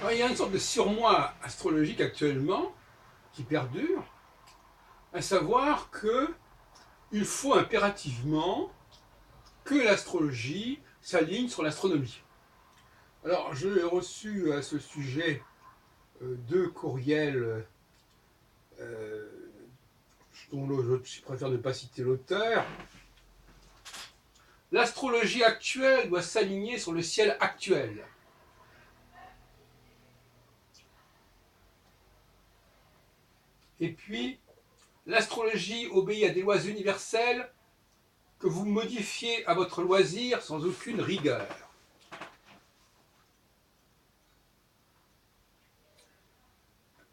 Alors, il y a une sorte de surmoi astrologique actuellement qui perdure, à savoir qu'il faut impérativement que l'astrologie s'aligne sur l'astronomie. Alors, j'ai reçu à ce sujet deux courriels dont je préfère ne pas citer l'auteur. L'astrologie actuelle doit s'aligner sur le ciel actuel. Et puis, l'astrologie obéit à des lois universelles que vous modifiez à votre loisir sans aucune rigueur.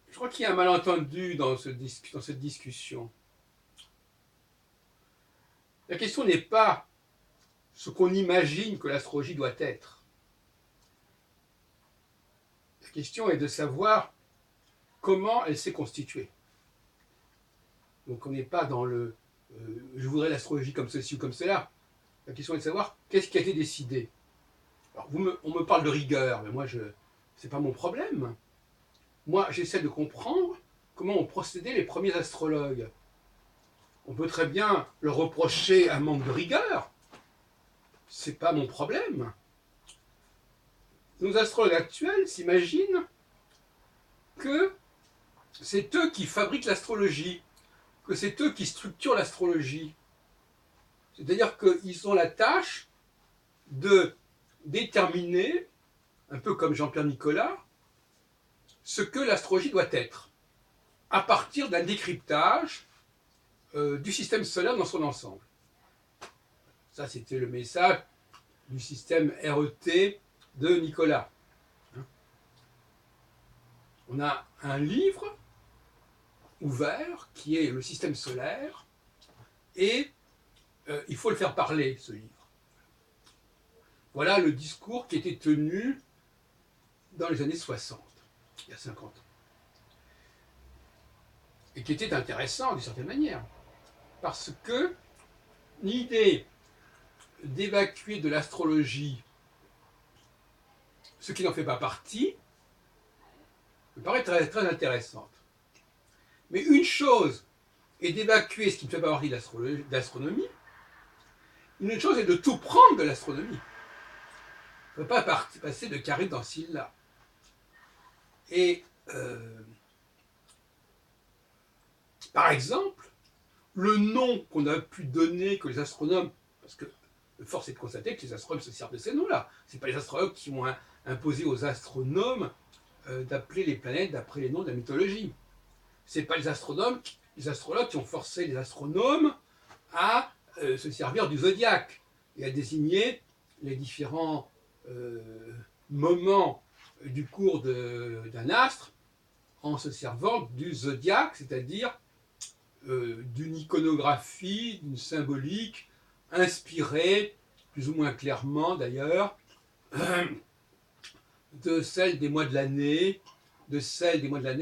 Je crois qu'il y a un malentendu dans cette discussion. La question n'est pas ce qu'on imagine que l'astrologie doit être. La question est de savoir comment elle s'est constituée. Donc on n'est pas dans le je voudrais l'astrologie comme ceci ou comme cela. La question est de savoir qu'est-ce qui a été décidé. Alors on me parle de rigueur, mais moi c'est pas mon problème. Moi j'essaie de comprendre comment ont procédé les premiers astrologues. On peut très bien leur reprocher un manque de rigueur. C'est pas mon problème. Nos astrologues actuels s'imaginent que c'est eux qui fabriquent l'astrologie, que c'est eux qui structurent l'astrologie. C'est-à-dire qu'ils ont la tâche de déterminer, un peu comme Jean-Pierre Nicolas, ce que l'astrologie doit être, à partir d'un décryptage du système solaire dans son ensemble. Ça, c'était le message du système RET de Nicolas. On a un livre ouvert qui est le système solaire et il faut le faire parler, ce livre. Voilà le discours qui était tenu dans les années 60, il y a 50 ans. Et qui était intéressant d'une certaine manière. Parce que l'idée d'évacuer de l'astrologie ce qui n'en fait pas partie me paraît très, très intéressante. Mais une chose est d'évacuer ce qui ne fait pas partie d'astronomie, une autre chose est de tout prendre de l'astronomie. On ne peut pas passer de carré dans Scylla. Et par exemple, le nom qu'on a pu donner que les astronomes, parce que force est de constater que les astronomes se servent de ces noms-là. Ce n'est pas les astrologues qui ont imposé aux astronomes d'appeler les planètes d'après les noms de la mythologie. Ce n'est pas les astrologues qui ont forcé les astronomes à se servir du zodiaque et à désigner les différents moments du cours d'un astre en se servant du zodiaque, c'est-à-dire d'une iconographie, d'une symbolique inspirée, plus ou moins clairement d'ailleurs, de celle des mois de l'année,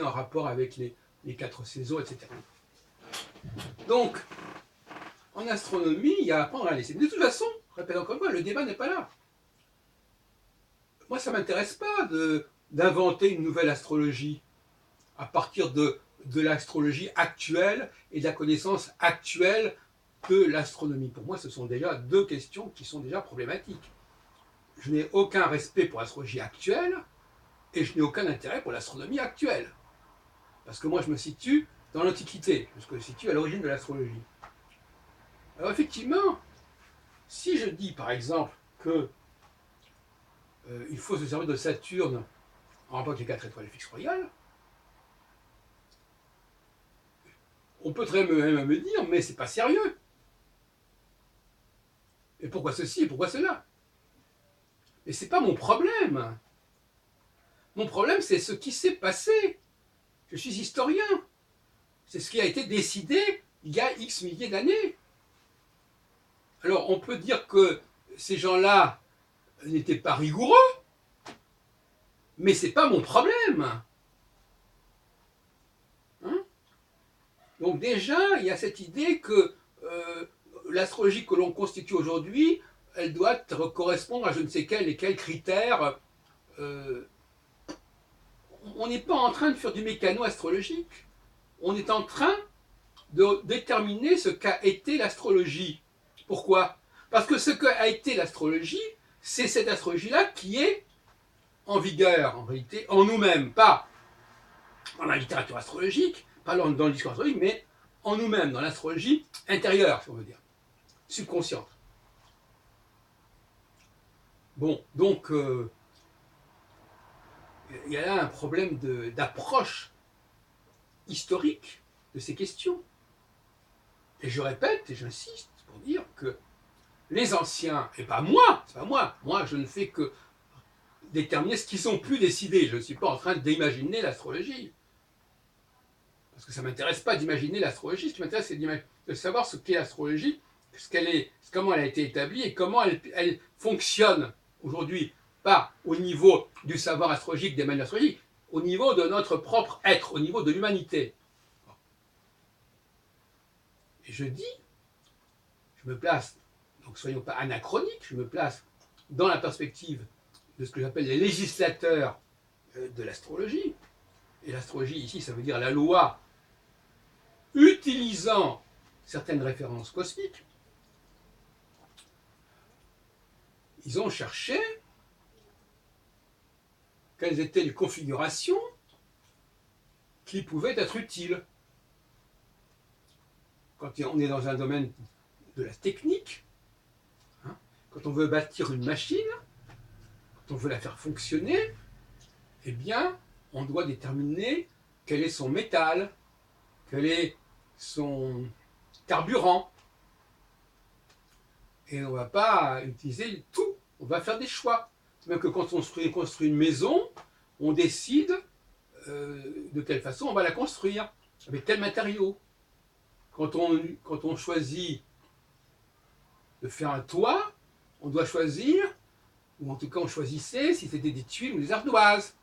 en rapport avec les 4 saisons, etc. Donc, en astronomie, il y a à apprendre à laisser. Mais de toute façon, je répète encore une fois, le débat n'est pas là. Moi, ça ne m'intéresse pas d'inventer une nouvelle astrologie à partir de l'astrologie actuelle et de la connaissance actuelle de l'astronomie. Pour moi, ce sont déjà deux questions qui sont déjà problématiques. Je n'ai aucun respect pour l'astrologie actuelle et je n'ai aucun intérêt pour l'astronomie actuelle. Parce que moi, je me situe dans l'Antiquité, je me situe à l'origine de l'astrologie. Alors effectivement, si je dis par exemple que il faut se servir de Saturne en rapport avec les 4 étoiles fixes royales, on peut très même me dire, mais c'est pas sérieux. Et pourquoi ceci et pourquoi cela? Mais c'est pas mon problème. Mon problème, c'est ce qui s'est passé. Je suis historien. C'est ce qui a été décidé il y a X milliers d'années. Alors, on peut dire que ces gens-là n'étaient pas rigoureux, mais c'est pas mon problème. Hein? Donc déjà, il y a cette idée que l'astrologie que l'on constitue aujourd'hui, elle doit correspondre à je ne sais quel et quel critère on n'est pas en train de faire du mécano-astrologique. On est en train de déterminer ce qu'a été l'astrologie. Pourquoi? Parce que ce qu'a été l'astrologie, c'est cette astrologie-là qui est en vigueur, en réalité, en nous-mêmes, pas dans la littérature astrologique, pas dans le discours astrologique, mais en nous-mêmes, dans l'astrologie intérieure, si on veut dire, subconsciente. Bon, donc, il y a là un problème d'approche historique de ces questions. Et je répète et j'insiste pour dire que les anciens, et pas moi, c'est pas moi je ne fais que déterminer ce qu'ils ont pu décider. Je ne suis pas en train d'imaginer l'astrologie. Parce que ça ne m'intéresse pas d'imaginer l'astrologie. Ce qui m'intéresse, c'est de savoir ce qu'est l'astrologie, comment elle a été établie et comment elle fonctionne aujourd'hui, pas au niveau du savoir astrologique, des manuels astrologiques, au niveau de notre propre être, au niveau de l'humanité. Et je dis, je me place, donc soyons pas anachroniques, je me place dans la perspective de ce que j'appelle les législateurs de l'astrologie. Et l'astrologie, ici, ça veut dire la loi utilisant certaines références cosmiques. Ils ont cherché quelles étaient les configurations qui pouvaient être utiles. Quand on est dans un domaine de la technique, hein, quand on veut bâtir une machine, quand on veut la faire fonctionner, eh bien, on doit déterminer quel est son métal, quel est son carburant. Et on ne va pas utiliser tout, on va faire des choix. C'est même que quand on construit une maison, on décide de quelle façon on va la construire, avec tel matériau. Quand on choisit de faire un toit, on doit choisir, ou en tout cas on choisissait si c'était des tuiles ou des ardoises.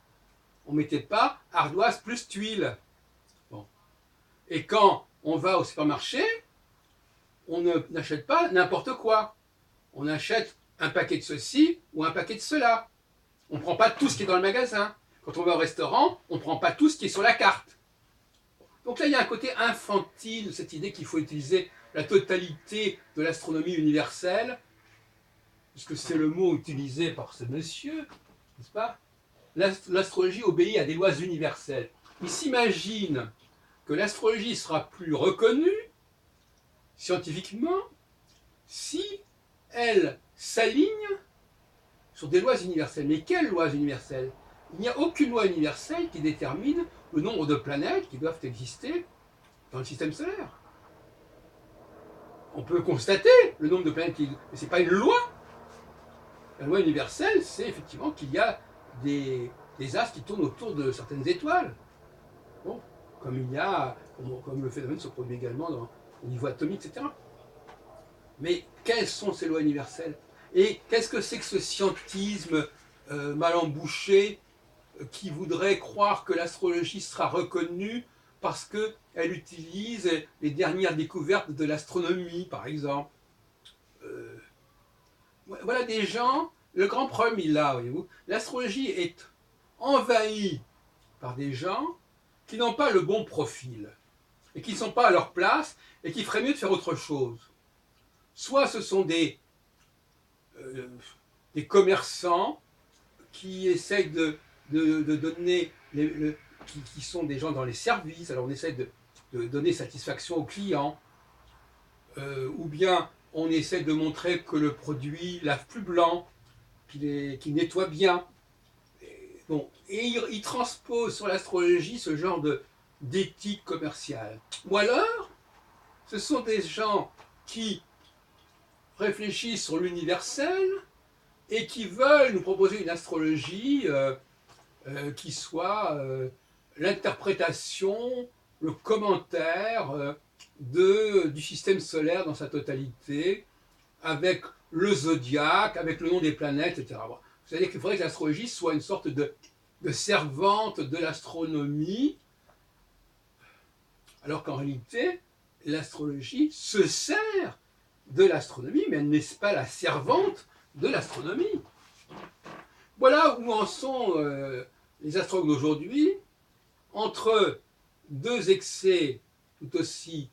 On ne mettait pas ardoise plus tuiles. Bon. Et quand on va au supermarché, on n'achète pas n'importe quoi. On achète un paquet de ceci ou un paquet de cela. On ne prend pas tout ce qui est dans le magasin. Quand on va au restaurant, on ne prend pas tout ce qui est sur la carte. Donc là, il y a un côté infantile de cette idée qu'il faut utiliser la totalité de l'astronomie universelle, puisque c'est le mot utilisé par ce monsieur, n'est-ce pas? L'astrologie obéit à des lois universelles. Il s'imagine que l'astrologie sera plus reconnue scientifiquement si elle s'aligne sur des lois universelles. Mais quelles lois universelles? Il n'y a aucune loi universelle qui détermine le nombre de planètes qui doivent exister dans le système solaire. On peut constater le nombre de planètes, mais ce n'est pas une loi. La loi universelle, c'est effectivement qu'il y a des astres qui tournent autour de certaines étoiles. Bon, comme le phénomène se produit également au niveau atomique, etc. Mais quelles sont ces lois universelles? Et qu'est-ce que c'est que ce scientisme mal embouché qui voudrait croire que l'astrologie sera reconnue parce qu'elle utilise les dernières découvertes de l'astronomie, par exemple? Voilà des gens, le grand problème il est là, voyez-vous. L'astrologie est envahie par des gens qui n'ont pas le bon profil et qui ne sont pas à leur place et qui feraient mieux de faire autre chose. Soit ce sont des commerçants qui essayent de donner, qui sont des gens dans les services, alors on essaie de donner satisfaction aux clients, ou bien on essaie de montrer que le produit lave plus blanc, qu'il nettoie bien. Et il transpose sur l'astrologie ce genre d'éthique commerciale. Ou alors, ce sont des gens qui réfléchissent sur l'universel et qui veulent nous proposer une astrologie qui soit l'interprétation, le commentaire du système solaire dans sa totalité, avec le zodiaque, avec le nom des planètes, etc. C'est-à-dire qu'il faudrait que l'astrologie soit une sorte de servante de l'astronomie, alors qu'en réalité, l'astrologie se sert de l'astronomie, mais elle n'est pas la servante de l'astronomie. Voilà où en sont les astrologues d'aujourd'hui, entre deux excès tout aussi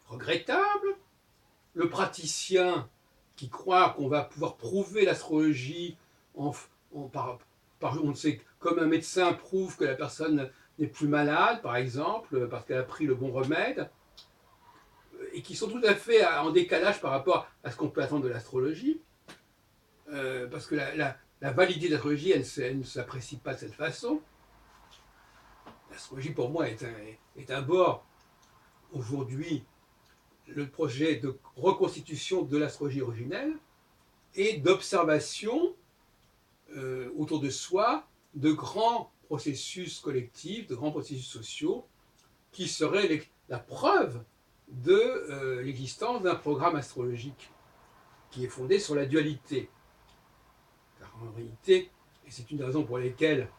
regrettables, le praticien qui croit qu'on va pouvoir prouver l'astrologie on sait, comme un médecin prouve que la personne n'est plus malade, par exemple, parce qu'elle a pris le bon remède, et qui sont tout à fait en décalage par rapport à ce qu'on peut attendre de l'astrologie, parce que la validité de l'astrologie, elle ne s'apprécie pas de cette façon. L'astrologie, pour moi, est un bord, aujourd'hui, le projet de reconstitution de l'astrologie originelle et d'observation autour de soi de grands processus collectifs, de grands processus sociaux, qui seraient la preuve de l'existence d'un programme astrologique qui est fondé sur la dualité. Car en réalité, et c'est une des raisons pour lesquelles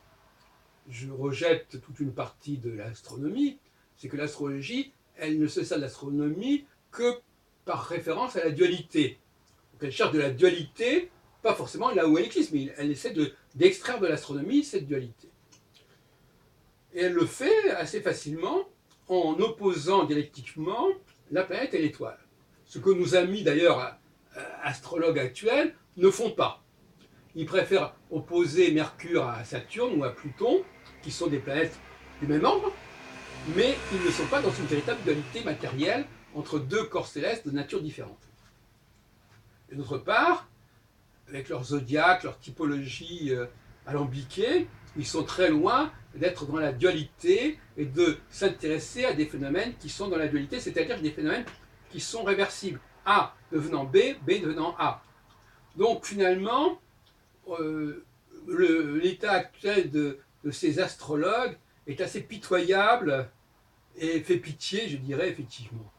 je rejette toute une partie de l'astronomie, c'est que l'astrologie, elle ne se sert de l'astronomie que par référence à la dualité. Donc elle cherche de la dualité, pas forcément là où elle existe, mais elle essaie d'extraire de l'astronomie cette dualité. Et elle le fait assez facilement en opposant dialectiquement la planète et l'étoile. Ce que nos amis d'ailleurs astrologues actuels ne font pas. Ils préfèrent opposer Mercure à Saturne ou à Pluton, qui sont des planètes du même ordre, mais ils ne sont pas dans une véritable dualité matérielle entre deux corps célestes de nature différente. Et d'autre part, avec leur zodiaque, leur typologie alambiquée, ils sont très loin d'être dans la dualité et de s'intéresser à des phénomènes qui sont dans la dualité, c'est-à-dire des phénomènes qui sont réversibles. A devenant B, B devenant A. Donc finalement, l'état actuel de ces astrologues est assez pitoyable et fait pitié, je dirais, effectivement.